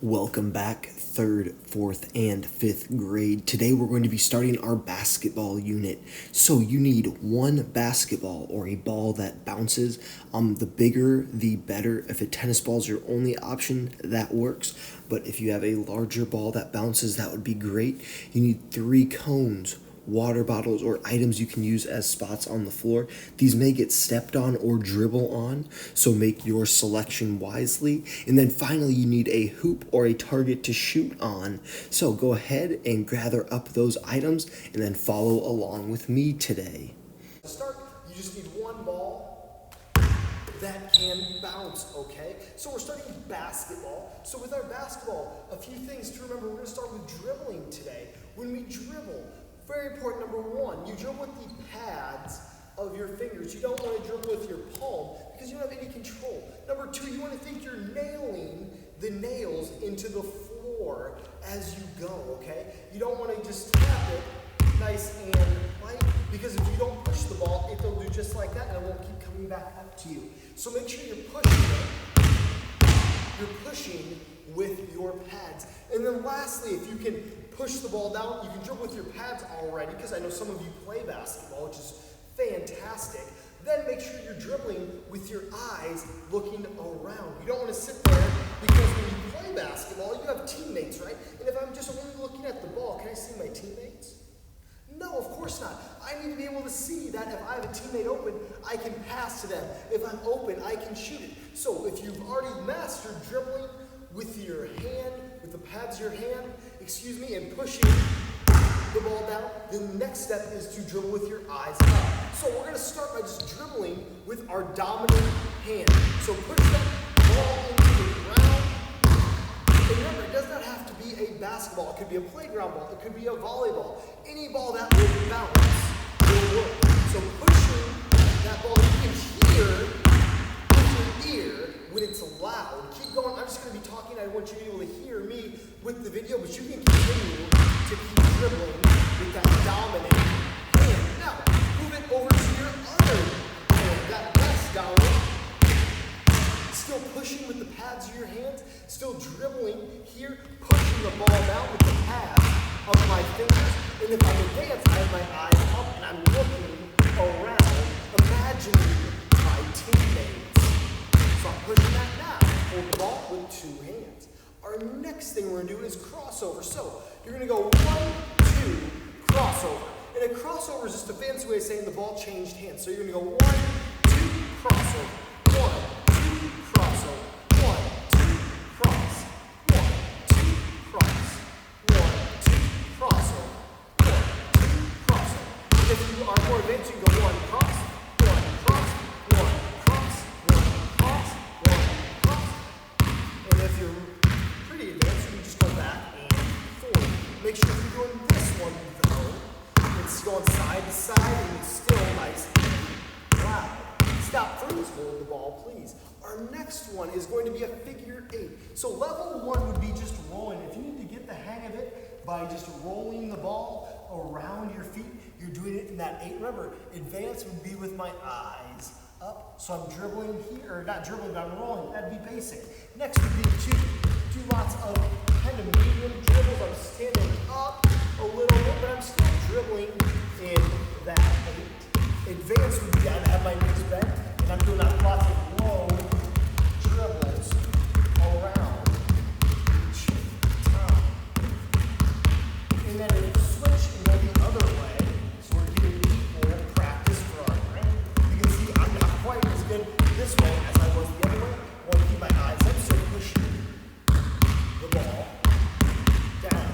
Welcome back, 3rd, 4th, and 5th grade. Today we're going to be starting our basketball unit. So you need one basketball or a ball that bounces. The bigger, the better. If a tennis ball is your only option, that works. But if you have a larger ball that bounces, that would be great. You need 3 cones, water bottles, or items you can use as spots on the floor. These may get stepped on or dribble on, so make your selection wisely. And then finally, you need a hoop or a target to shoot on. So go ahead and gather up those items and then follow along with me today. To start, you just need one ball that can bounce, okay? So we're starting basketball. So with our basketball, a few things to remember. We're going to start with dribbling today. When we dribble, very important, number one, you dribble with the pads of your fingers. You don't want to dribble with your palm because you don't have any control. Number two, you want to think you're nailing the nails into the floor as you go, okay? You don't want to just tap it nice and light, because if you don't push the ball, it'll do just like that and it won't keep coming back up to you. So make sure you're pushing it. You're pushing with your pads. And then lastly, if you can push the ball down, you can dribble with your pads already, because I know some of you play basketball, which is fantastic. Then make sure you're dribbling with your eyes looking around. You don't want to sit there, because when you play basketball, you have teammates, right? And if I'm just only looking at the ball, can I see my teammates? No, of course not. I need to be able to see that if I have a teammate open, I can pass to them. If I'm open, I can shoot it. So if you've already mastered dribbling with your hand, with the pads of your hand, and pushing the ball down, the next step is to dribble with your eyes up. So we're going to start by just dribbling with our dominant hand. So push that ball into the ground. And remember, it does not have to be a basketball. It could be a playground ball. It could be a volleyball. Any ball that will bounce will work. So pushing that ball, you can hear with your ear when it's loud. Keep going. I'm just going to be talking. I want you to be able to hear me with the video, but you can continue to keep dribbling with that dominant hand. Now, move it over to your other hand, that less dominant. Still pushing with the pads of your hands, still dribbling here, pushing the ball down with the pads of my fingers. And if I'm advanced, I have my eyes up and I'm looking around, imagining my teammates. So I'm pushing that now. Hold the ball with 2 hands. Our next thing we're going to do is crossover. So you're going to go 1, 2, crossover. And a crossover is just a fancy way of saying the ball changed hands. So you're going to go 1, 2, crossover. 1, 2, crossover. 1, 2, cross. 1, 2, cross. 1, 2, crossover. 1, 2, crossover. If you are more advanced, you can go 1, cross. 1, cross. 1, cross. 1, cross. 1, cross. And if you're pretty advanced, you can just go back and forward. Make sure if you're doing this one, though, it's going side to side and it's still nice and loud. Stop first, hold the ball, please. Our next one is going to be a figure 8. So level 1 would be just rolling. If you need to get the hang of it by just rolling the ball around your feet, you're doing it in that 8. Remember, advanced would be with my eyes up. So I'm dribbling here, or not dribbling, but I'm rolling. That'd be basic. Next would be 2. Do lots of kind of medium dribbles. I'm standing up a little bit, but I'm still dribbling in that 8. Advanced would be I have my knees bent, and I'm doing lots of low dribbles around each time. And then if you switch and go the other way, so we're getting equal practice for our brain. You can see I'm not quite as good this way as I was the other way. I want to keep my eyes up, so pushing the ball down.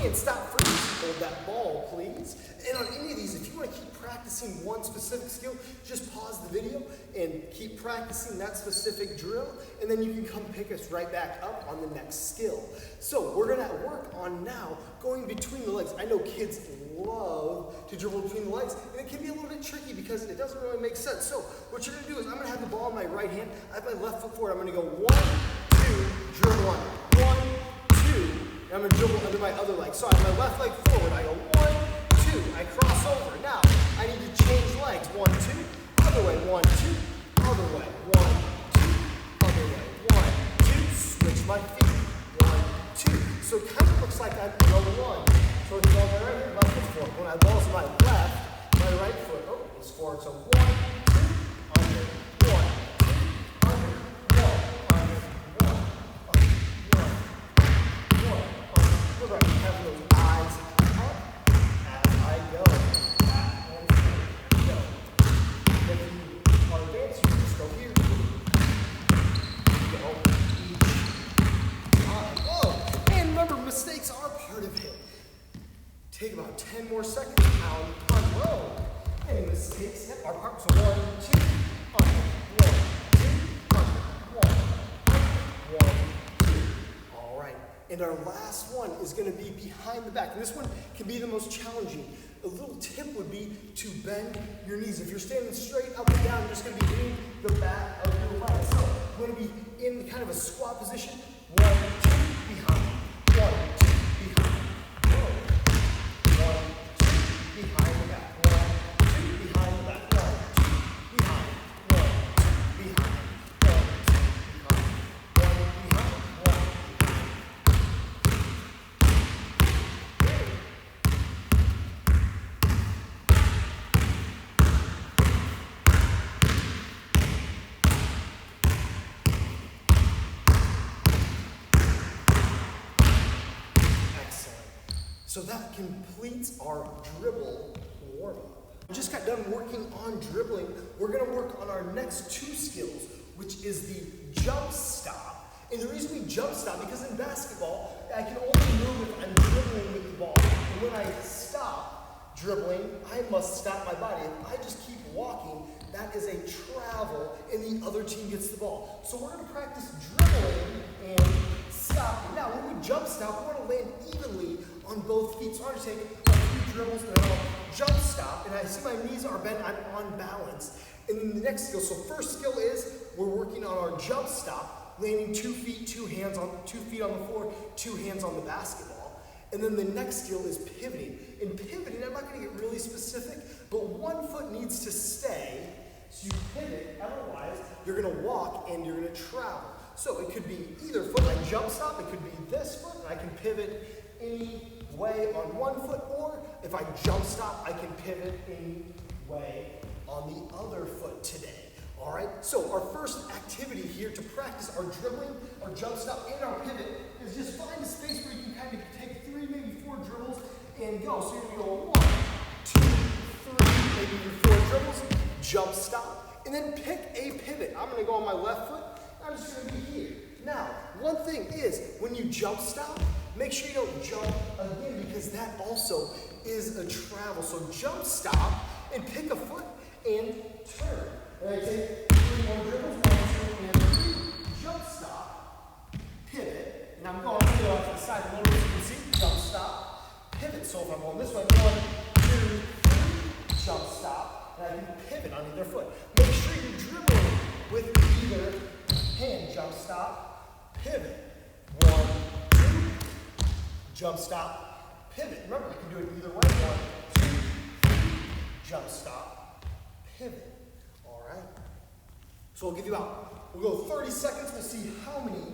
And stop freeze. Hold that ball, please. And on any of these, if you want to keep practicing one specific skill, just pause the video and keep practicing that specific drill, and then you can come pick us right back up on the next skill. So we're going to work on now going between the legs. I know kids love to dribble between the legs, and it can be a little bit tricky because it doesn't really make sense. So what you're going to do is I'm going to have the ball in my right hand. I have my left foot forward. I'm going to go 1, 2, dribble on. 1, 2. And I'm going to dribble under my other leg. So I have my left leg forward. I go 1, 2. I cross over. Now, I need to change legs. 1, 2. Other way. 1, 2. Other way. 1, 2. Other way. just like I go one. So it's all right here, left foot forward. When I ball's my left, my right foot is forward. So 1, 2, under, 1, 2, under, 1, under, 1, under, 1, 1, under. Look right, have those eyes up as I go. Back and forward. Go. If you are advanced, you just go here. Go each time. Oh, and remember, mistakes are part of it. Take about 10 more seconds, pound, row. Any mistakes are part. So 1, 2, under, 1, 2, under, 1, 1, 2. All right. And our last one is going to be behind the back. And this one can be the most challenging. A little tip would be to bend your knees. If you're standing straight up and down, you're just going to be hitting the back of your leg. So you're going to be in kind of a squat position. 1, 2, behind. 1, 2, behind. Whoa. 1, 2, behind the back. 1, 2, behind the back. 1, 2, behind. 1, 2, behind. 1, 2, behind. 1 behind. 1 behind. Excellent. So that completes our dribble warm-up. We just got done working on dribbling. We're going to work on our next two skills, which is the jump stop. And the reason we jump stop, because in basketball, I can only move if I'm dribbling with the ball. And when I stop dribbling, I must stop my body. If I just keep walking, that is a travel, and the other team gets the ball. So we're going to practice dribbling and stopping. Now, when we jump stop, we want to land evenly on both feet. So I'm going to take a few dribbles and I'll jump stop, and I see my knees are bent, I'm on balance. And then the next skill, so first skill is we're working on our jump stop, landing 2 feet, 2 feet on the floor, 2 hands on the basketball. And then the next skill is pivoting. In pivoting, I'm not going to get really specific, but 1 foot needs to stay. So you pivot, otherwise you're going to walk and you're going to travel. So it could be either foot, I jump stop, it could be this foot, and I can pivot any way on 1 foot, or if I jump stop, I can pivot any way on the other foot today. All right, so our first activity here to practice our dribbling, our jump stop, and our pivot is just find a space where you can kind of take 3, maybe 4 dribbles and go. So you're going to go 1, 2, 3, maybe even 4 dribbles, jump stop, and then pick a pivot. I'm going to go on my left foot. I'm just going to be here. Now, one thing is, when you jump stop, make sure you don't jump again, because that also is a travel. So jump stop and pick a foot and turn. And I take 3 more dribbles, 1, 2, and 3. Jump stop, pivot, and I'm going to go off to the side a little bit so you can see. Jump stop, pivot. So if I'm going this way, 1, 2, 3, jump stop, and I can pivot on either foot. Make sure you're dribbling with either hand. Jump stop, pivot. 1, 2, jump stop, pivot. Remember, I can do it either way. 1, 2, 3, jump stop, pivot. All right. So we'll go 30 seconds. We'll see how many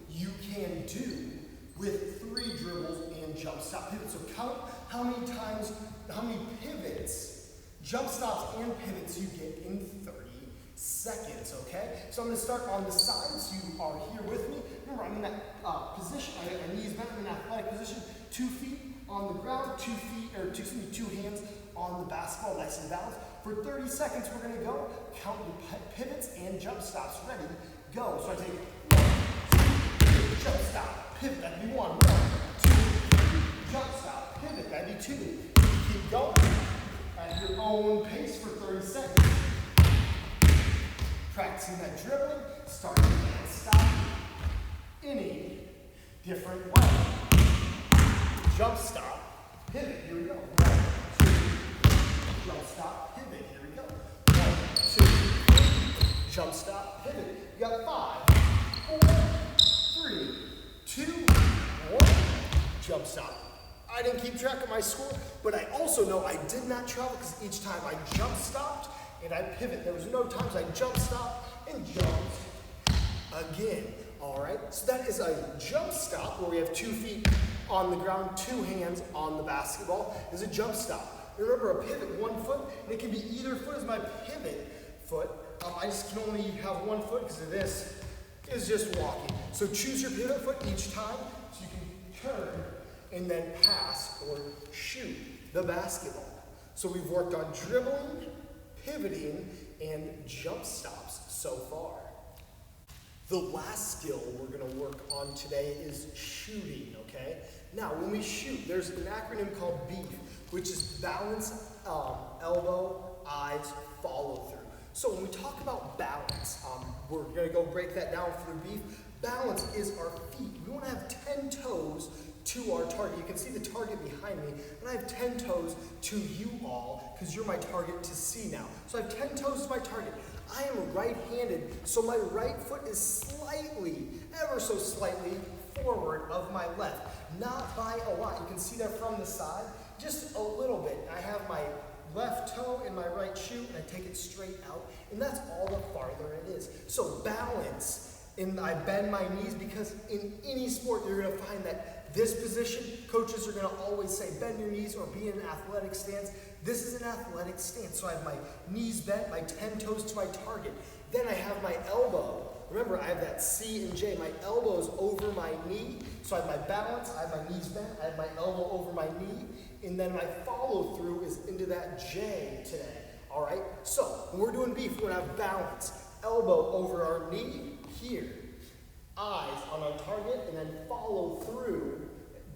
you can do with 3 dribbles and jump stop, pivot. So count how many times, how many pivots, jump stops and pivots you get in 30 seconds, okay? So I'm going to start on the sides. You are here with me. Remember, I'm in that position. My knees bent. I'm in that athletic position. 2 feet on the ground, 2 hands on the basketball, nice and balanced. For 30 seconds, we're going to go. Count the pivots and jump stops. Ready? Go. So I take 1, 2, 3, jump stop, pivot. That'd be 1, 1, 2, 3, jump stop, pivot. That'd be 2. Keep going at your own pace for 30 seconds. Practicing that dribbling, starting and stop any different way. Jump stop, pivot. Here we go. 1, 2, jump stop, pivot. Here we go. 1, 2, 3, jump stop, pivot. You got 5, 4, 3, 2, 1. Jump stop. I didn't keep track of my score, but I also know I did not travel because each time I jump stopped and I pivot. There was no times I jump stop and jumped again. All right, so that is a jump stop where we have 2 feet on the ground, 2 hands on the basketball is a jump stop. Remember, a pivot, 1 foot, and it can be either foot as my pivot foot. I just can only have 1 foot because of this is just walking. So choose your pivot foot each time so you can turn and then pass or shoot the basketball. So we've worked on dribbling, pivoting, and jump stops so far. The last skill we're going to work on today is shooting, okay? Now, when we shoot, there's an acronym called BEEF, which is balance, elbow, eyes, follow through. So when we talk about balance, we're going to go break that down for the BEEF. Balance is our feet. We want to have 10 toes to our target. You can see the target behind me, and I have 10 toes to you all, because you're my target to see now. So I have 10 toes to my target. I am right-handed, so my right foot is slightly, ever so slightly, forward of my left. Not by a lot. You can see that from the side, just a little bit. I have my left toe in my right shoe, and I take it straight out, and that's all the farther it is. So balance, and I bend my knees, because in any sport you're going to find that this position, coaches are going to always say bend your knees or be in an athletic stance. This is an athletic stance. So I have my knees bent, my 10 toes to my target. Then I have my elbow. Remember, I have that C and J. My elbow's over my knee. So I have my balance, I have my knees bent, I have my elbow over my knee, and then my follow through is into that J today. All right? So when we're doing beef, we're going to have balance. Elbow over our knee here. Eyes on our target, and then follow through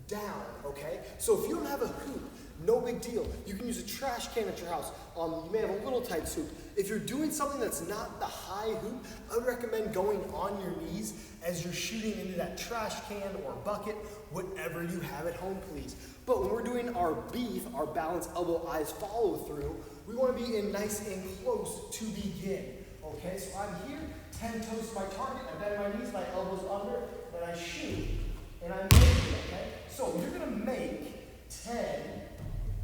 down, okay? So if you don't have a hoop, no big deal. You can use a trash can at your house. You may have a little tight hoop. If you're doing something that's not the high hoop, I would recommend going on your knees as you're shooting into that trash can or bucket, whatever you have at home, please. But when we're doing our beef, our balance, elbow, eyes, follow through, we want to be in nice and close to begin, okay? So I'm here, 10 toes to my target, I bend my knees, my elbows under, and I shoot, and I'm making it, okay? So you're going to make 10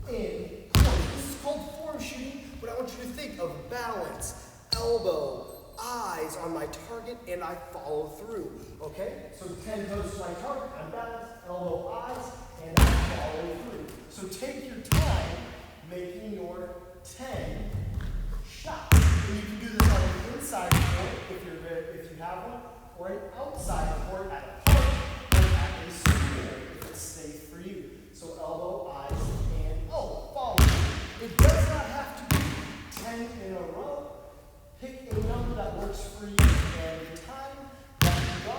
in close. This is called form shooting, but I want you to think of balance, elbow, eyes on my target, and I follow through, okay? So 10 toes to my target, I balance, elbow, eyes, and I follow through. So take your time making your 10 shots. And you can do this on the inside court if you have one, or an outside court at a park or at a school if it's safe for you. So elbow, eyes, and follow. It does not have to be 10 in a row. Pick a number that works for you every time that you go.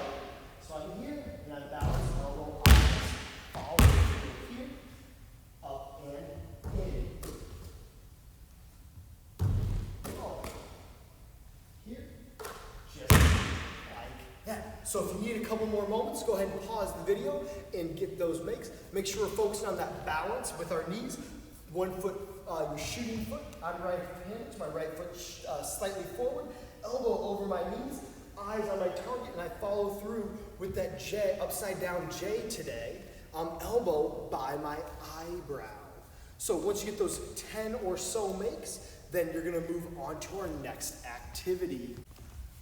So I'm here, and I balance, elbow, eyes, follow through here, up and in. So if you need a couple more moments, go ahead and pause the video and get those makes. Make sure we're focusing on that balance with our knees. 1 foot, your shooting foot. I'm right-handed, so my right foot slightly forward. Elbow over my knees, eyes on my target, and I follow through with that J, upside down J today. Elbow by my eyebrow. So once you get those 10 or so makes, then you're going to move on to our next activity.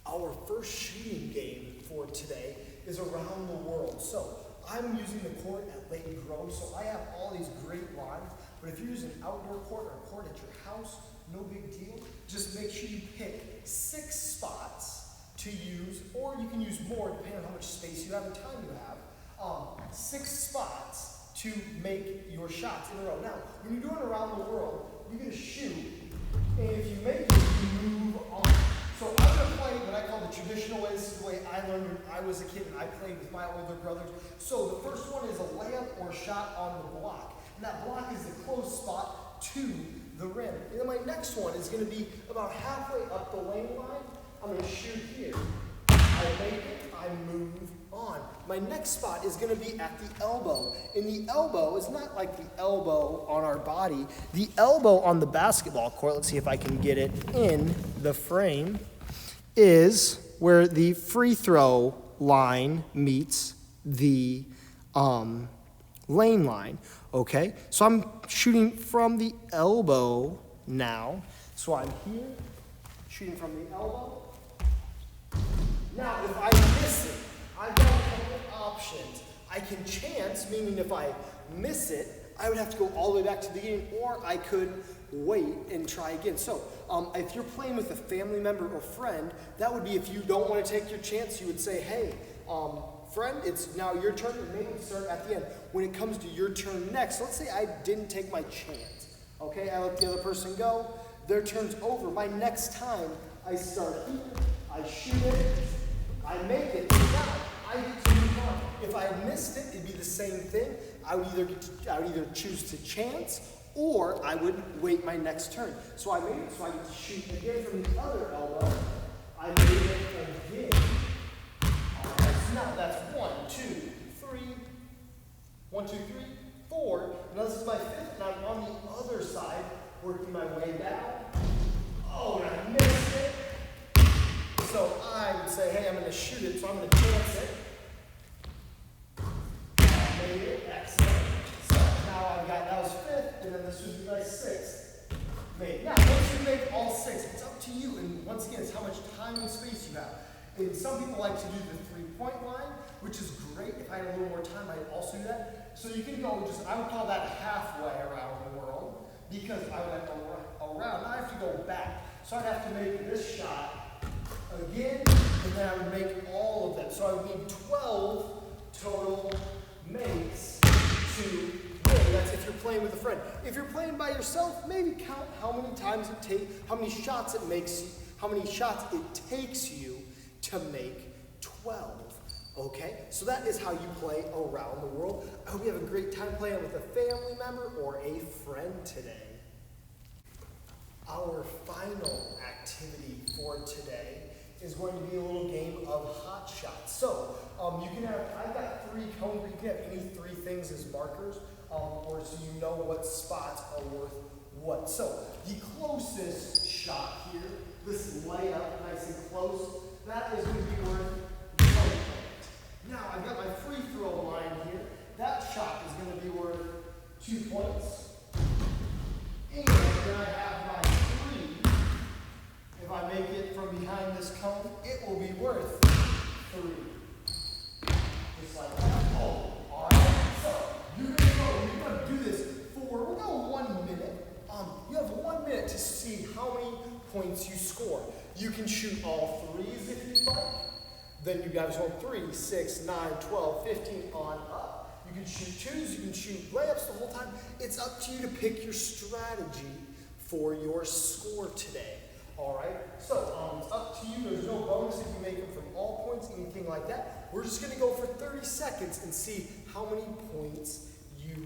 Our first shooting game for today is around the world. So I'm using the court at Lake Grove, so I have all these great lines. But if you're using an outdoor court or a court at your house, no big deal. Just make sure you pick 6 spots to use, or you can use more depending on how much space you have and time you have. 6 spots to make your shots in a row. Now, when you're doing around the world, you're going to shoot, and if you make it, you move on. So I'm going to play what I call the traditional way. This is the way I learned when I was a kid and I played with my older brothers. So the first one is a layup or shot on the block. And that block is the close spot to the rim. And then my next one is going to be about halfway up the lane line. I'm going to shoot here. I make it, I move on. My next spot is going to be at the elbow. And the elbow is not like the elbow on our body. The elbow on the basketball court, let's see if I can get it in the frame, is where the free throw line meets the lane line, okay? So I'm shooting from the elbow now. So I'm here, shooting from the elbow. Now, if I miss it, I've got a couple options. I can chance, meaning if I miss it, I would have to go all the way back to the beginning, or I could wait and try again. So if you're playing with a family member or friend, that would be if you don't want to take your chance, you would say, hey, friend, it's now your turn, and maybe start at the end. When it comes to your turn next, let's say I didn't take my chance. Okay, I let the other person go, their turn's over. My next time, I start here, I shoot it, I make it, and now I get to move on. If I missed it, it'd be the same thing. I would either choose to chance, or I would wait my next turn. So I made it, so I get to shoot again from the other elbow. I made it again. Alright, so now that's 1, 2, 3, 1, 2, 3, 4. Now this is my fifth, and I'm on the other side, working my way down. Oh, and I missed it. So I would say, hey, I'm going to shoot it, so I'm going to chance it. I made it, excellent. So now I've got, that was fifth, and then this would be my sixth. Made. Now, once you make all six, it's up to you, and once again, it's how much time and space you have. And some people like to do the three-point line, which is great. If I had a little more time, I'd also do that. So you can go just, I would call that halfway around the world, because I would have to go around. Now I have to go back. So I'd have to make this shot again, and then I would make all of them. So I would need 12 total makes to win. That's if you're playing with a friend. If you're playing by yourself, maybe count how many times it takes, how many shots it takes you to make 12. Okay, so that is how you play around the world. I hope you have a great time playing with a family member or a friend today. Our final activity for today is going to be a little game of hot shots. So you can have, I've got 3 cones, you can have any 3 things as markers, or so you know what spots are worth what. So the closest shot here, this layup, nice and close, that is going to be worth 1 point. Now I've got my free throw line here. That shot is going to be worth 2 points. And then I have my 3. If I make it from behind this cone, it will be worth 3. Just like that. Oh, all right. So you're going to do this for, we'll go 1 minute. You have 1 minute to see how many points you score. You can shoot all 3s if you'd like. Then you guys want 3, 6, 9, 12, 15 on up. You can shoot 2s, you can shoot layups the whole time. It's up to you to pick your strategy for your score today. All right, so it's up to you. There's no bonus if you make them from all points, anything like that. We're just going to go for 30 seconds and see how many points you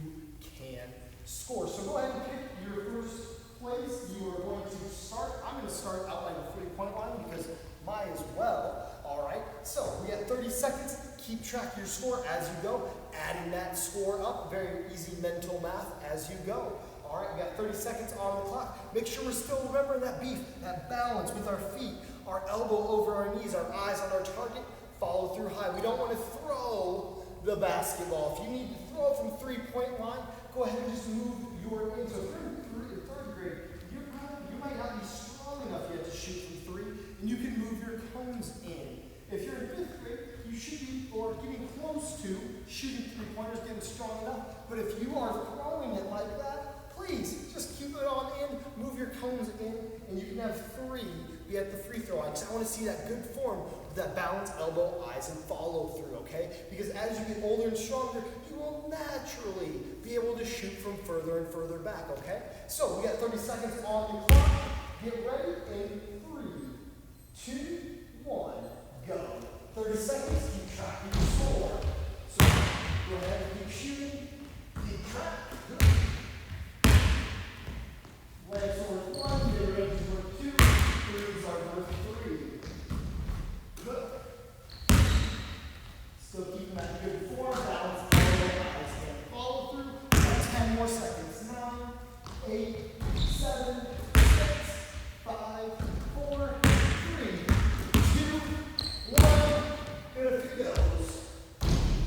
can score. So go ahead and pick your first place. You are going to start. I'm going to start out by the 3-point line because mine as well. All right, so we got 30 seconds. Keep track of your score as you go, adding that score up. Very easy mental math as you go. All right, we got 30 seconds on the clock. Make sure we're still remembering that beef, that balance with our feet, our elbow over our knees, our eyes on our target, follow through high. We don't want to throw the basketball. If you need to throw from 3-point line, go ahead and just move your hands. So if you're in third grade, you might not be strong enough yet to shoot from 3, and you can move your cones in. If you're in 5th grade, you should be, or getting close to, shooting 3-pointers, getting strong enough. But if you are throwing it like that, please just keep it on in, move your cones in, and you can have 3 be at the free throw line. Because I want to see that good form, that balance, elbow, eyes, and follow through, okay? Because as you get older and stronger, you will naturally be able to shoot from further and further back, okay? So we got 30 seconds on the clock. Get ready in 3, 2, 1, go. 30 seconds, keep track of your score. So go ahead and keep shooting, keep track. Legs are worth 1, your range is worth 2, 3s are worth 3. Good. Still keeping that good form, balance, eyes and follow through. Got 10 more seconds. 9, 8, 7, 6, 5, 4, 3, 2, 1. And if it goes.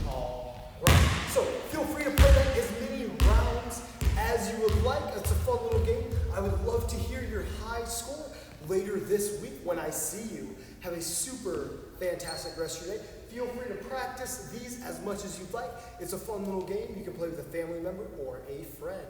All right. So feel free to play that as many rounds as you would like. It's a fun little game. I would love to hear your high score later this week when I see you. Have a super fantastic rest of your day. Feel free to practice these as much as you'd like. It's a fun little game you can play with a family member or a friend.